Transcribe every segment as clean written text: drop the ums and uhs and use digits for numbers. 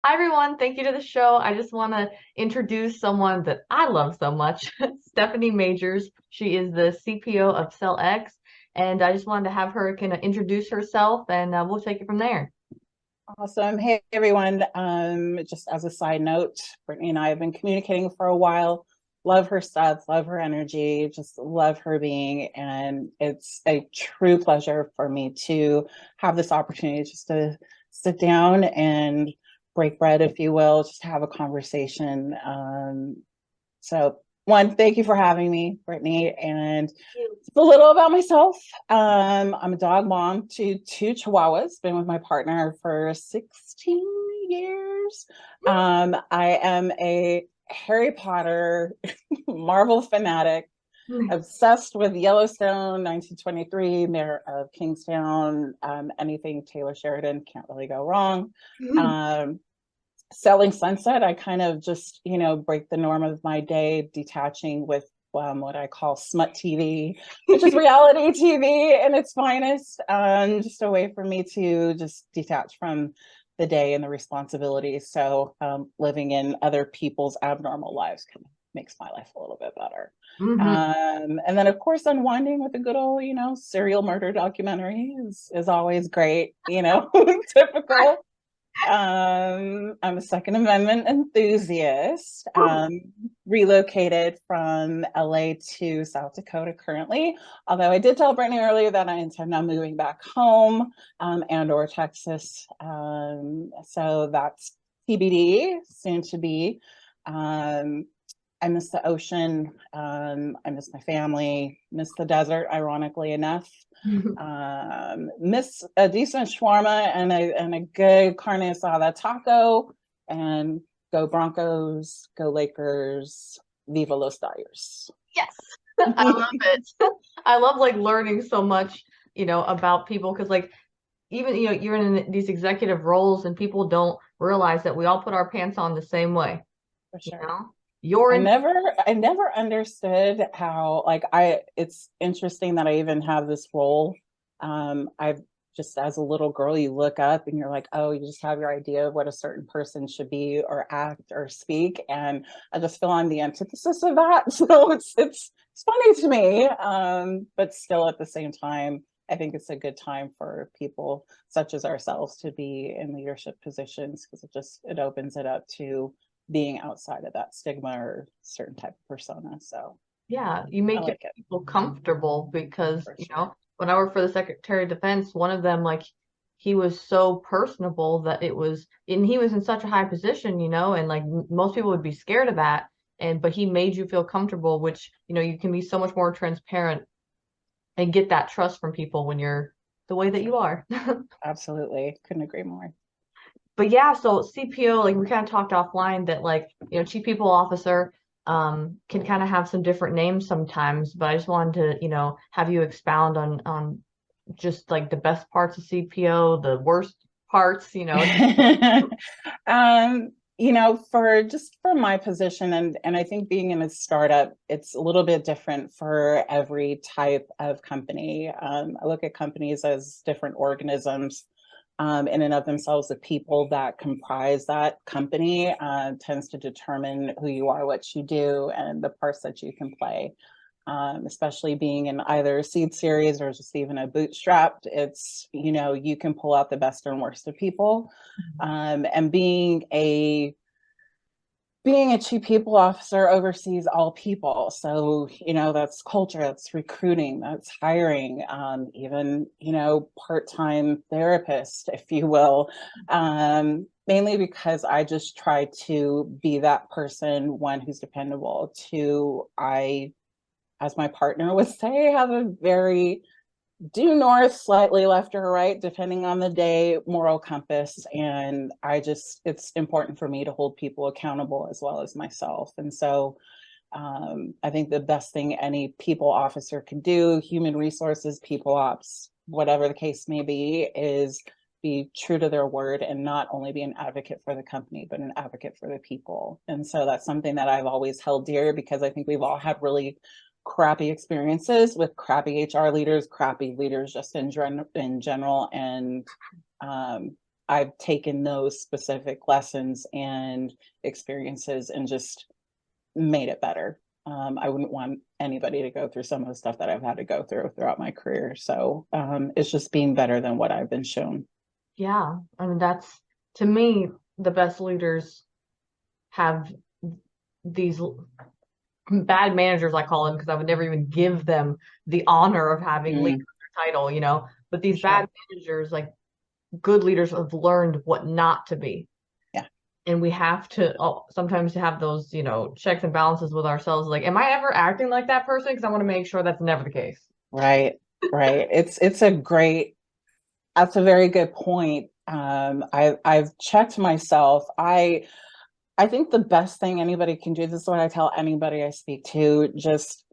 Hi everyone, thank you to the show. I just want to introduce someone that I love so much, Stephanie Majors. She is the CPO of Sellx, and I just wanted to have her kind of introduce herself, and we'll take it from there. Awesome. Hey, everyone. Just as a side note, Brittany and I have been communicating for a while. Love her stuff, love her energy, just love her being. And it's a true pleasure for me to have this opportunity just to sit down and break bread, if you will, just have a conversation. So one, thank you for having me, Brittany. And a little about myself. I'm a dog mom to two Chihuahuas, been with my partner for 16 years. I am a Harry Potter Marvel fanatic, obsessed with Yellowstone, 1923, Mayor of Kingstown, anything Taylor Sheridan, can't really go wrong. Um, Selling Sunset, I kind of just, break the norm of my day, detaching with what I call smut TV, which is reality TV in its finest. Just a way for me to just detach from the day and the responsibilities. So living in other people's abnormal lives kind of makes my life a little bit better. Mhm. And then, of course, unwinding with a good old, serial murder documentary is always great, typical. I'm a Second Amendment enthusiast, relocated from LA to South Dakota currently. Although I did tell Brittany earlier that I intend on moving back home, and or Texas. So that's TBD, soon to be. Um, I miss the ocean. I miss my family, miss the desert, ironically enough. Miss a decent shawarma and a good carne asada taco, and go Broncos, go Lakers, viva los Dyers. Yes, I love it. I love like learning so much, about people because like even you're in these executive roles and people don't realize that we all put our pants on the same way, For you sure. know? You're I in. never I never understood how, like, it's interesting that I even have this role. I've just, as a little girl, you look up and you're like, oh, you just have your idea of what a certain person should be or act or speak. And I just feel I'm the antithesis of that. So it's funny to me. But still at the same time, I think it's a good time for people such as ourselves to be in leadership positions because it opens it up to being outside of that stigma or certain type of persona. So Yeah, you I make your like it people comfortable because, for sure. when I worked for the Secretary of Defense, one of them, like, he was so personable that and he was in such a high position, and like most people would be scared of that. But he made you feel comfortable, which, you can be so much more transparent and get that trust from people when you're the way For that sure. you are. Absolutely. Couldn't agree more. But yeah, so CPO, like we kind of talked offline that like, chief people officer can kind of have some different names sometimes, but I just wanted to, have you expound on just like the best parts of CPO, the worst parts, For my position, and I think being in a startup, it's a little bit different for every type of company. I look at companies as different organisms, in and of themselves. The people that comprise that company tends to determine who you are, what you do, and the parts that you can play. Especially being in either a seed series or just even a bootstrapped, you can pull out the best and worst of people. And being a chief people officer oversees all people. So, that's culture, that's recruiting, that's hiring, even, part-time therapist, if you will. Mainly because I just try to be that person, one who's dependable. Two, as my partner would say, have a very due north, slightly left or right, depending on the day, moral compass. And it's important for me to hold people accountable as well as myself. And so I think the best thing any people officer can do, human resources, people ops, whatever the case may be, is be true to their word and not only be an advocate for the company, but an advocate for the people. And so that's something that I've always held dear because I think we've all had really crappy experiences with crappy HR leaders, crappy leaders just in general. And I've taken those specific lessons and experiences and just made it better. I wouldn't want anybody to go through some of the stuff that I've had to go through throughout my career. So it's just being better than what I've been shown. Yeah. I mean, that's to me, the best leaders have these bad managers, I call them, because I would never even give them the honor of having leader Mm, title, But for these sure. bad managers, like good leaders, have learned what not to be. Yeah. And we have to sometimes have those, checks and balances with ourselves. Like, am I ever acting like that person? Because I want to make sure that's never the case. Right. Right. It's a great, that's a very good point. I've checked myself. I think the best thing anybody can do, this is what I tell anybody I speak to, just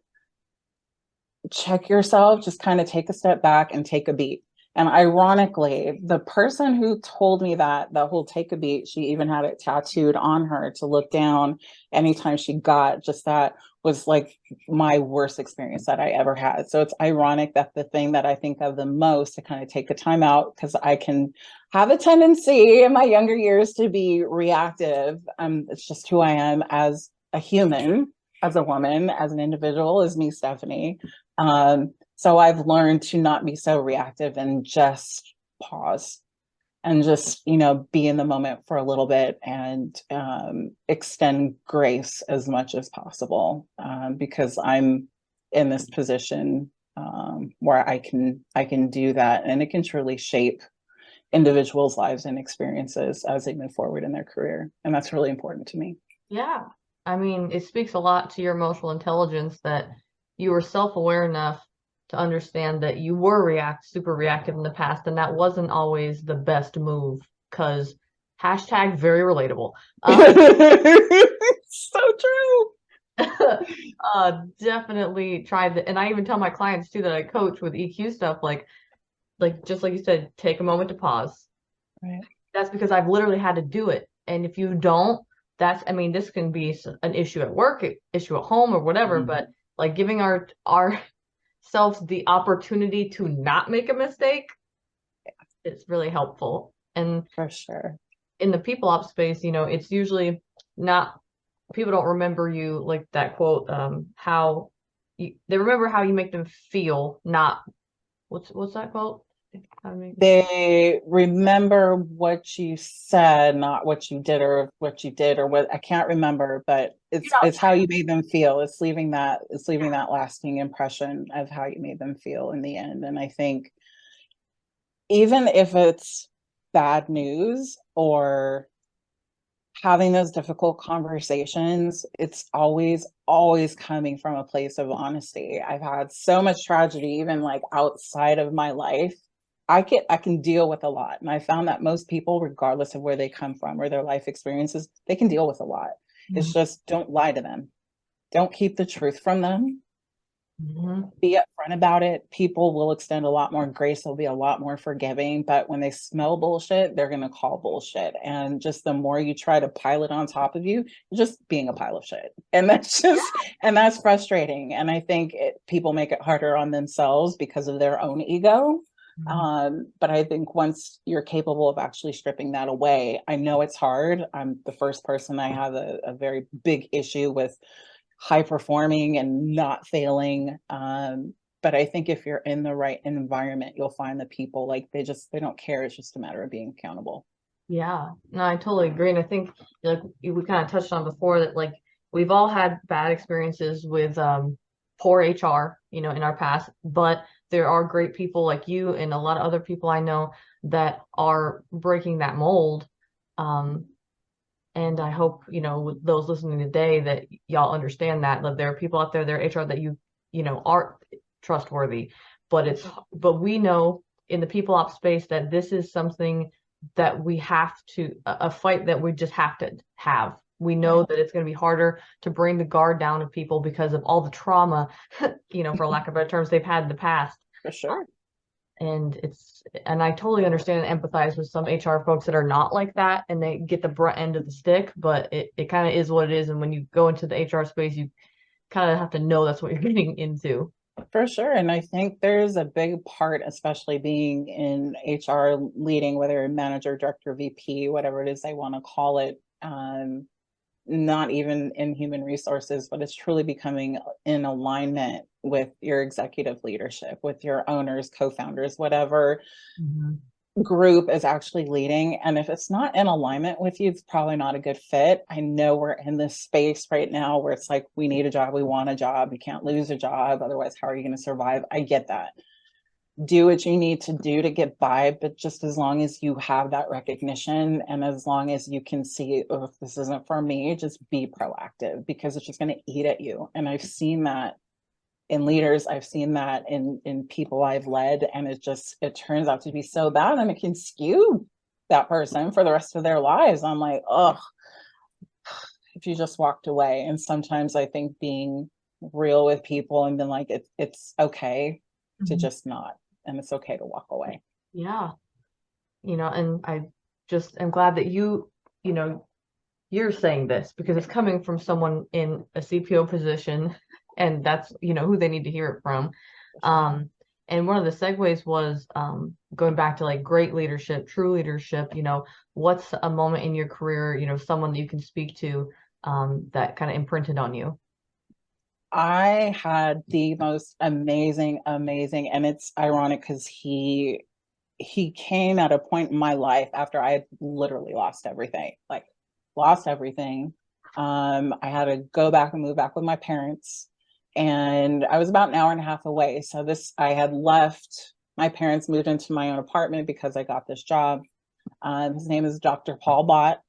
check yourself, just kind of take a step back and take a beat. And ironically, the person who told me that, the whole take a beat, she even had it tattooed on her to look down anytime she got just that, was like my worst experience that I ever had. So it's ironic that the thing that I think of the most to kind of take the time out, because I can have a tendency in my younger years to be reactive. It's just who I am as a human, as a woman, as an individual, as me, Stephanie. So I've learned to not be so reactive and just pause and just, be in the moment for a little bit and extend grace as much as possible, because I'm in this position where I can do that, and it can truly shape individuals' lives and experiences as they move forward in their career. And that's really important to me. Yeah. I mean, it speaks a lot to your emotional intelligence that you were self-aware enough to understand that you were super reactive in the past, and that wasn't always the best move. Because hashtag very relatable. So true. Definitely tried that, and I even tell my clients too that I coach with EQ stuff, like just like you said, take a moment to pause. Right. That's because I've literally had to do it. And if you don't, I mean, this can be an issue at work, issue at home, or whatever, Mhm. but like giving our selves the opportunity to not make a mistake is really helpful. And For sure. in the people ops space, it's usually not, people don't remember you like that quote, they remember how you make them feel, not what's that quote? How to make They remember what you said, not what you did or what you did or what, I can't remember, but it's how you made them feel. It's leaving that lasting impression of how you made them feel in the end. And I think even if it's bad news or having those difficult conversations, it's always coming from a place of honesty. I've had so much tragedy, even like outside of my life. I can deal with a lot. And I found that most people, regardless of where they come from or their life experiences, they can deal with a lot. It's just, don't lie to them. Don't keep the truth from them. Mhm. Be upfront about it. People will extend a lot more grace. They'll be a lot more forgiving. But when they smell bullshit, they're going to call bullshit. And just the more you try to pile it on top of you, you're just being a pile of shit. And that's frustrating. And I think people make it harder on themselves because of their own ego. But I think once you're capable of actually stripping that away, I know it's hard. I'm the first person. I have a very big issue with high performing and not failing. But I think if you're in the right environment, you'll find the people, like, they don't care. It's just a matter of being accountable. Yeah, no, I totally agree. And I think like we kind of touched on before that like we've all had bad experiences with poor HR, in our past, but there are great people like you and a lot of other people I know that are breaking that mold. Um, and I hope, with those listening today that y'all understand that there are people out there, HR that aren't trustworthy, but we know in the people ops space that this is something that we have to, a fight that we just have to have. We know that it's going to be harder to bring the guard down of people because of all the trauma, for lack of better terms, they've had in the past. For sure. And I totally understand and empathize with some HR folks that are not like that and they get the brunt end of the stick, but it kind of is what it is. And when you go into the HR space, you kind of have to know that's what you're getting into. For sure. And I think there's a big part, especially being in HR leading, whether you're manager, director, VP, whatever it is they want to call it, not even in human resources, but it's truly becoming in alignment with your executive leadership, with your owners, co-founders, whatever Mhm. group is actually leading. And if it's not in alignment with you, it's probably not a good fit. I know we're in this space right now where it's like, we need a job, we want a job, you can't lose a job. Otherwise, how are you going to survive? I get that. Do what you need to do to get by, but just as long as you have that recognition and as long as you can see, oh, if this isn't for me, just be proactive because it's just going to eat at you. And I've seen that in leaders, I've seen that in people I've led, and it turns out to be so bad, and it can skew that person for the rest of their lives. I'm like, oh, if you just walked away. And sometimes I think being real with people and being like, it's okay to Mhm. just not, and it's okay to walk away. Yeah. And I just am glad that you know, you're saying this because it's coming from someone in a CPO position, and that's, who they need to hear it from. Um, and one of the segues was going back to like great leadership, true leadership, what's a moment in your career, someone that you can speak to that kind of imprinted on you? I had the most amazing, and it's ironic because he came at a point in my life after I had literally lost everything, like lost everything. I had to go back and move back with my parents, and I was about an hour and a half away. So I had left my parents, moved into my own apartment because I got this job. His name is Dr. Paul Bott.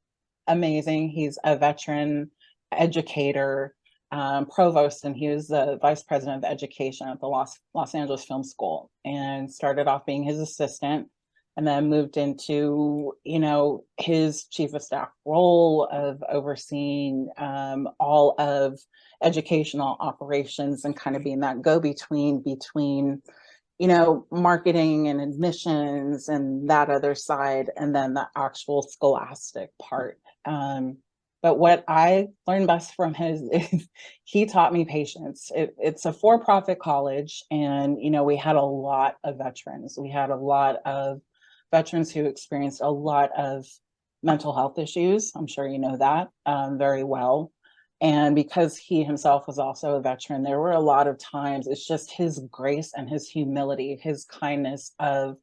Amazing. He's a veteran educator, provost, and he was the vice president of education at the Los Angeles Film School, and started off being his assistant, and then moved into his chief of staff role of overseeing all of educational operations and kind of being that go between marketing and admissions and that other side, and then the actual scholastic part. But what I learned best from his is he taught me patience. It's a for-profit college, and we had a lot of veterans. We had a lot of veterans who experienced a lot of mental health issues. I'm sure you know that very well. And because he himself was also a veteran, there were a lot of times it's just his grace and his humility, his kindness of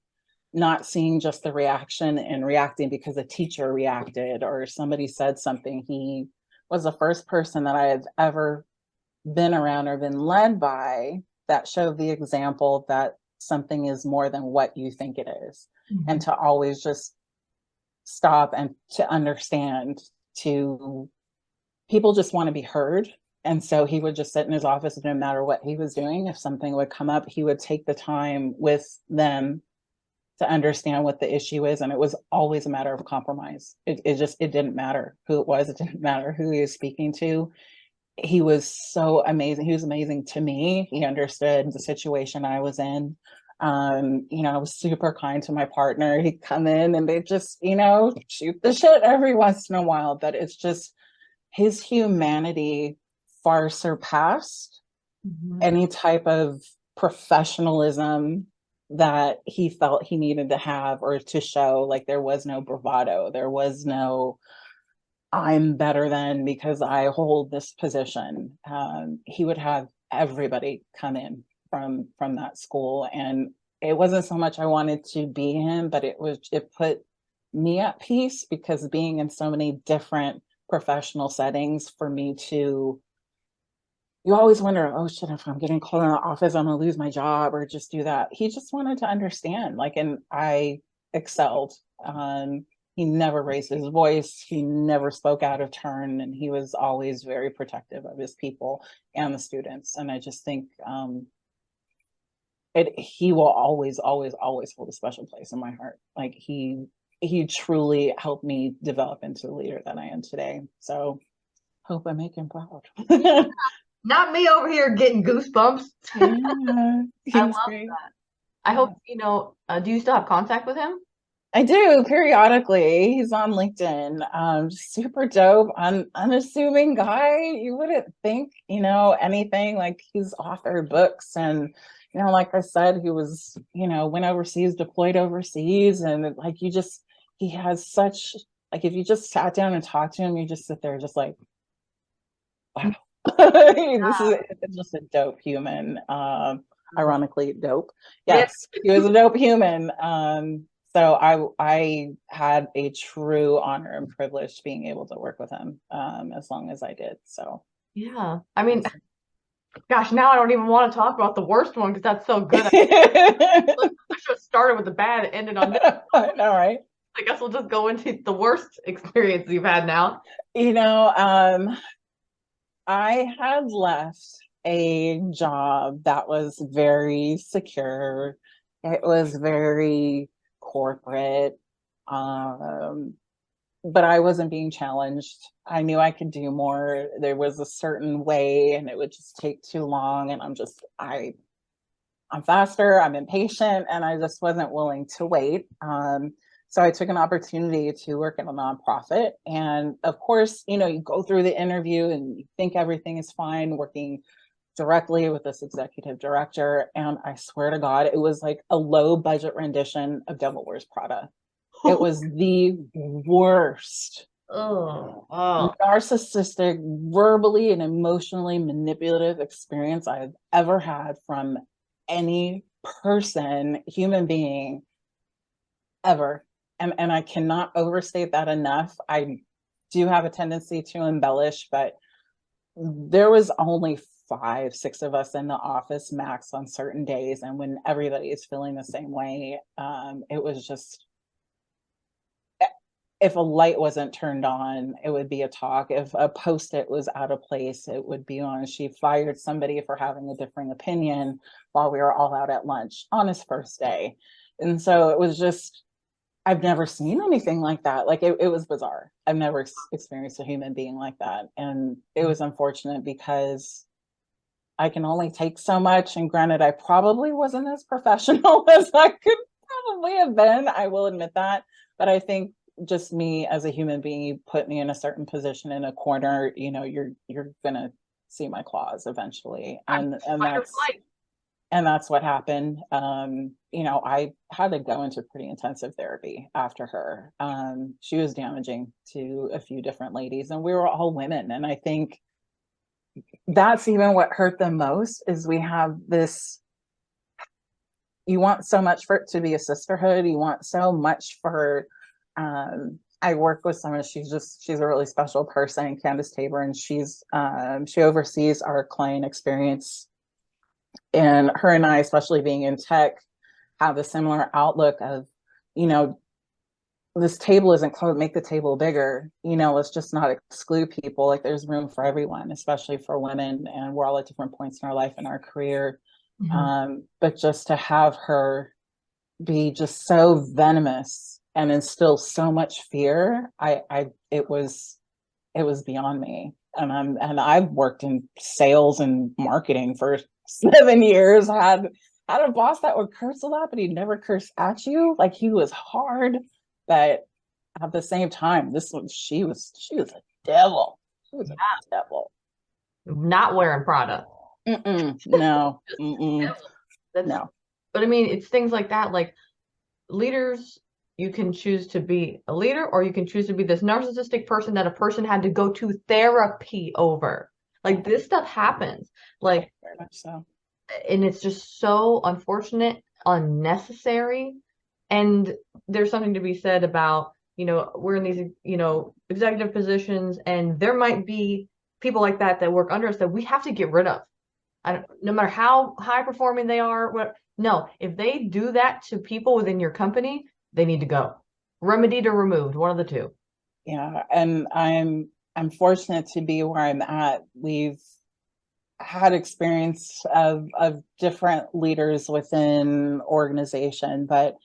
not seeing just the reaction and reacting because a teacher reacted or somebody said something. He was the first person that I had ever been around or been led by that showed the example that something is more than what you think it is. And Mhm. to always just stop and to understand, to people just want to be heard. And so he would just sit in his office, and no matter what he was doing, if something would come up, he would take the time with them to understand what the issue is. And it was always a matter of compromise. It didn't matter who it was. It didn't matter who he was speaking to. He was so amazing. He was amazing to me. He understood the situation I was in. I was super kind to my partner. He'd come in and they just, shoot the shit every once in a while. But it's just his humanity far surpassed Mhm. any type of professionalism that he felt he needed to have or to show. Like there was no bravado, there was no I'm better than because I hold this position. He would have everybody come in from that school, and it wasn't so much I wanted to be him, but it put me at peace because being in so many different professional settings for me to you always wonder, oh shit, if I'm getting called in the office, I'm gonna lose my job or just do that. He just wanted to understand, like, and I excelled. He never raised his voice, he never spoke out of turn, and he was always very protective of his people and the students. And I just think he will always hold a special place in my heart. Like he truly helped me develop into the leader that I am today. So hope I make him proud. Not me over here getting goosebumps. Yeah, I he's love great. that. I Yeah. hope, do you still have contact with him? I do periodically. He's on LinkedIn. Super dope, unassuming guy. You wouldn't think, anything. Like he's authored books and, like I said, he was, went overseas, deployed overseas, and like he has such like if you just sat down and talked to him, you just sit there just like, wow. This is just a dope human. Ironically dope. Yeah. Yes, he was a dope human. So I had a true honor and privilege being able to work with him as long as I did. So Yeah. I mean, gosh, now I don't even want to talk about the worst one because that's so good. I should have started with the bad and ended on this. All right. I guess we'll just go into the worst experience you've had now. I had left a job that was very secure. It was very corporate. But I wasn't being challenged. I knew I could do more. There was a certain way and it would just take too long. And I'm faster, I'm impatient, and I just wasn't willing to wait. So I took an opportunity to work at a nonprofit. And of course, you go through the interview and you think everything is fine, working directly with this executive director. And I swear to God, it was like a low budget rendition of Devil Wears Prada. It was the worst. Narcissistic, verbally and emotionally manipulative experience I've ever had from any person, human being, ever. And I cannot overstate that enough. I do have a tendency to embellish, but there was only 5, 6 of us in the office max on certain days. And when everybody is feeling the same way, it was just, if a light wasn't turned on, it would be a talk. If a post-it was out of place, it would be on. She fired somebody for having a differing opinion while we were all out at lunch on his first day. And so it was just, I've never seen anything like that. Like it was bizarre. I've never experienced a human being like that. And it was unfortunate because I can only take so much. And granted, I probably wasn't as professional as I could probably have been. I will admit that. But I think just me as a human being, you put me in a certain position in a corner, you're gonna see my claws eventually. And that's what happened. I had to go into pretty intensive therapy after her. She was damaging to a few different ladies, and we were all women. And I think that's even what hurt the most is we have this, you want so much for it to be a sisterhood. You want so much for, I work with someone, she's a really special person, Candace Tabor, and she oversees our client experience. And her and I, especially being in tech, have a similar outlook of, this table isn't closed, make the table bigger. Let's just not exclude people. Like there's room for everyone, especially for women. And we're all at different points in our life and our career. Mm-hmm. But just to have her be just so venomous and instill so much fear, it was beyond me. And I've worked in sales and marketing for 7 years, had a boss that would curse a lot, but he'd never curse at you. Like he was hard, but at the same time, this one, she was a devil. She was a devil. Not wearing Prada. No. No. But I mean, it's things like that. Like leaders, you can choose to be a leader, or you can choose to be this narcissistic person that a person had to go to therapy over. Like this stuff happens. Like, very much so. And it's just so unfortunate, unnecessary. And there's something to be said about, we're in these, executive positions, and there might be people like that work under us that we have to get rid of. No matter how high performing they are, no, if they do that to people within your company, they need to go. Remedied or removed, one of the two. Yeah, and I'm fortunate to be where I'm at. We've had experience of different leaders within organization, but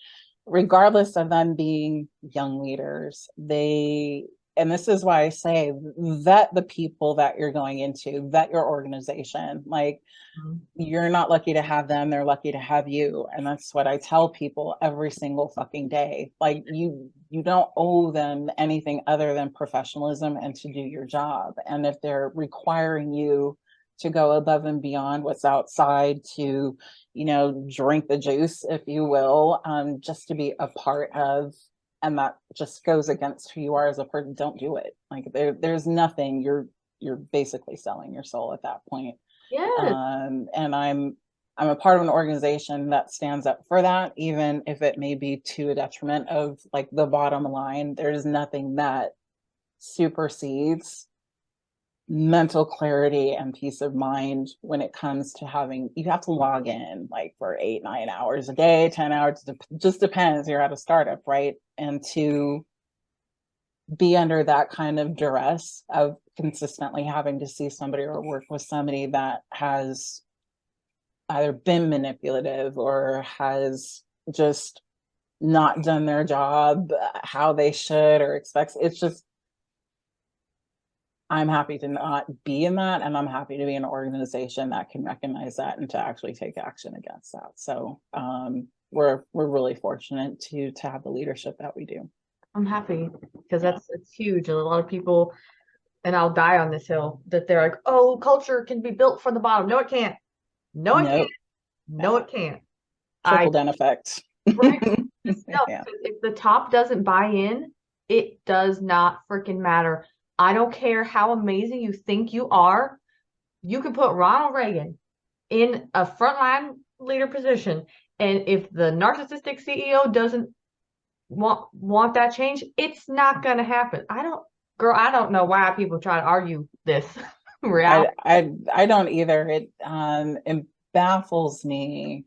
regardless of them being young leaders, they and this is why I say vet the people that you're going into, vet your organization. Like, Mhm. you're not lucky to have them, they're lucky to have you. And that's what I tell people every single fucking day. Like, you don't owe them anything other than professionalism and to do your job. And if they're requiring you to go above and beyond what's outside, to, you know, drink the juice, if you will, just to be a part of, and that just goes against who you are as a person, don't do it. Like, there's nothing, you're basically selling your soul at that point. Yes. And I'm a part of an organization that stands up for that, even if it may be to a detriment of like the bottom line. There's nothing that supersedes mental clarity and peace of mind when it comes to having, you have to log in like for 8, 9 hours a day, 10 hours, just depends, you're at a startup, right? And to be under that kind of duress of consistently having to see somebody or work with somebody that has either been manipulative or has just not done their job how they should or expects, it's just, I'm happy to not be in that, and I'm happy to be in an organization that can recognize that and to actually take action against that. So we're really fortunate to have the leadership that we do. I'm happy because it's huge. And a lot of people, and I'll die on this hill, that they're like, oh, culture can be built from the bottom. No, it can't. No, it can't. Nope. No, it can't. Trickle I down effect. right. No, Yeah. if the top doesn't buy in, it does not freaking matter. I don't care how amazing you think you are. You can put Ronald Reagan in a frontline leader position, and if the narcissistic CEO doesn't want that change, it's not going to happen. I don't know why people try to argue this reality. I don't either. It baffles me.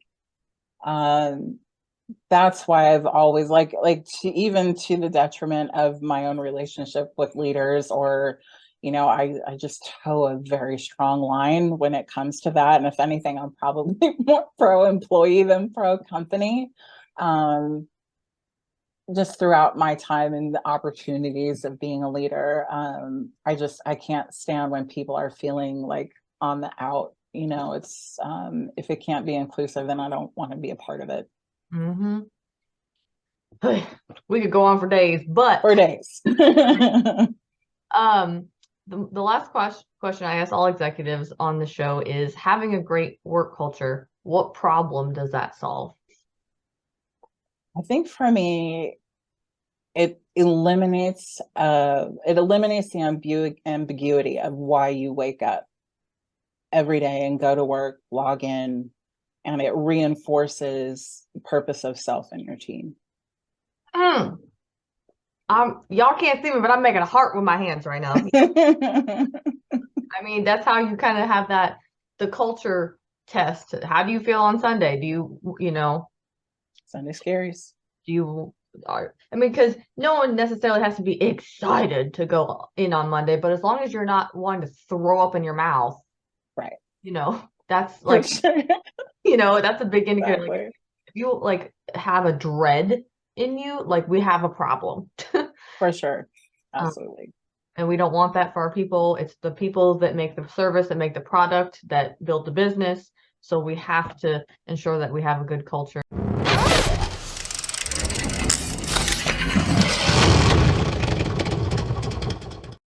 That's why I've always to, even to the detriment of my own relationship with leaders, or, you know, I just toe a very strong line when it comes to that. And if anything, I'm probably more pro employee than pro company. Just throughout my time and the opportunities of being a leader, I can't stand when people are feeling like on the out. You know, it's if it can't be inclusive, then I don't want to be a part of it. Mm-hmm. We could go on for days, but For days. um, the last question I ask all executives on the show is, having a great work culture, what problem does that solve? I think for me, it eliminates the ambiguity of why you wake up every day and go to work, log in, and it reinforces the purpose of self in your team. Mm. Y'all can't see me, but I'm making a heart with my hands right now. I mean, that's how you kind of have the culture test. How do you feel on Sunday? You know, Sunday scaries. do you, I mean, because no one necessarily has to be excited to go in on Monday, but as long as you're not wanting to throw up in your mouth, Right. you know, that's For like, sure. that's a big indicator. Like, Exactly. if you like have a dread in you, like, we have a problem. For sure. Um, Absolutely. and we don't want that for our people. It's the people that make the service, that make the product, that build the business. So we have to ensure that we have a good culture.